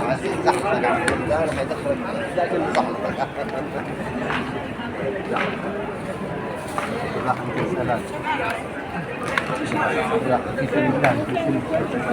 عزيز زحمة قاعد ده لما يدخل لكن زحمة لحم السلام لا في سلمان في